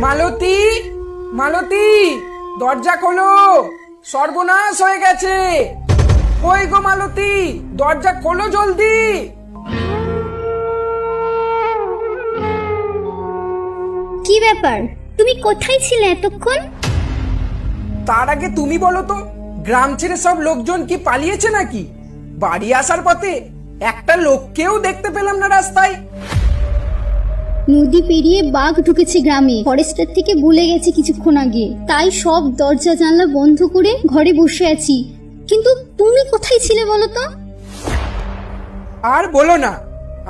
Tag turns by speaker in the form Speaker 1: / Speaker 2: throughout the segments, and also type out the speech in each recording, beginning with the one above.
Speaker 1: মালতী, মালতী, দরজা খোলো, সর্বনাশ হয়ে গেছে। কই গো মালতী, দরজা খোলো জলদি।
Speaker 2: কি ব্যাপার, তুমি কোথায় ছিলে এতক্ষণ?
Speaker 1: তার আগে তুমি বলো তো, গ্রাম ছেড়ে সব লোকজন কি পালিয়েছে নাকি? বাড়ি আসার পথে একটা লোককেও দেখতে পেলাম না রাস্তায়।
Speaker 2: নদী পেরিয়ে বাঘ ঢুকেছে গ্রামে, ফরেস্টার থেকে ভুলে গেছি কিছুক্ষণ আগে, তাই সব দরজা জানলা বন্ধ করে ঘরে বসে আছি। কিন্তু তুমি কোথায় ছিলে বলো তো?
Speaker 1: আর বলো না,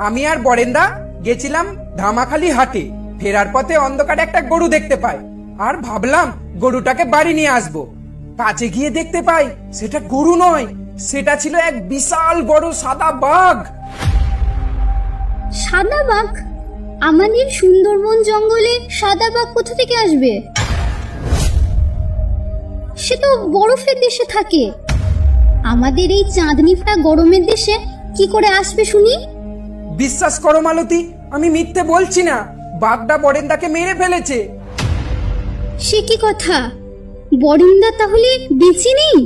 Speaker 1: আমি আর বরেন্দা গেছিলাম ধামাখালি হাটে। ফেরার পথে অন্ধকারে একটা গরু দেখতে পাই, আর ভাবলাম গরুটাকে বাড়ি নিয়ে আসবো। কাছে গিয়ে দেখতে পাই সেটা গরু নয়, সেটা ছিল এক বিশাল বড় সাদা বাঘ।
Speaker 2: সাদা বাঘ? আমাদের সুন্দরবন জঙ্গলে সাদা বাঘ কোথা থেকে আসবে? সে তো বরফের দেশে থাকে। আমাদের এই চাঁদনিটা গরমের দেশে কি করে আসবে শুনি?
Speaker 1: বিশ্বাস করো মালতী, আমি মিথ্যে বলছি না। বাঘটা বরেন্দাকে মেরে ফেলেছে।
Speaker 2: সে কি কথা? বরিন্দা তাহলে বেঁচে নেই?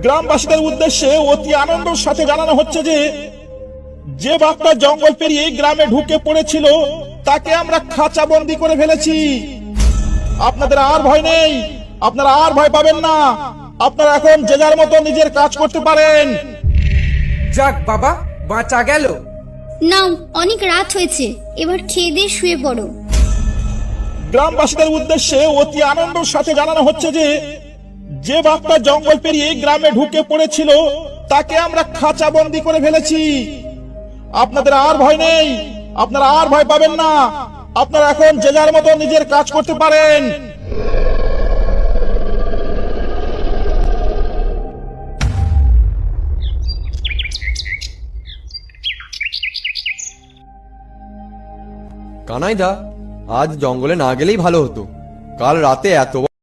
Speaker 3: গ্রামবাসীদের উদ্দেশ্যে অতি আনন্দের সাথে জানানো হচ্ছে যে যে বাঘটা জঙ্গল পেরিয়ে গ্রামে ঢুকে পড়েছিল তাকে আমরা খাঁচাবন্দি করে ফেলেছি। আপনাদের আর ভয় নেই, আপনারা আর ভয় পাবেন না। আপনারা এখন যে যার মতো নিজের কাজ করতে পারেন।
Speaker 1: যাক বাবা, বাঁচা গেল।
Speaker 2: নাও, অনেক রাত হয়েছে, এবার খেয়ে দিয়ে শুয়ে পড়ো।
Speaker 3: গ্রামবাসীদের উদ্দেশ্যে অতি আনন্দের সাথে জানানো হচ্ছে যে যে বাঘটা জঙ্গল পেরিয়ে গ্রামে ঢুকে পড়েছিল তাকে আমরা খাঁচাবন্দি করে ফেলেছি। আপনাদের আর ভয় নেই, আপনারা আর ভয় পাবেন না। আপনারা এখন যে যার মতো নিজের কাজ করতে পারেন।
Speaker 4: কানাইদা, আজ জঙ্গলে না গেলেই ভালো হতো। কাল রাতে এত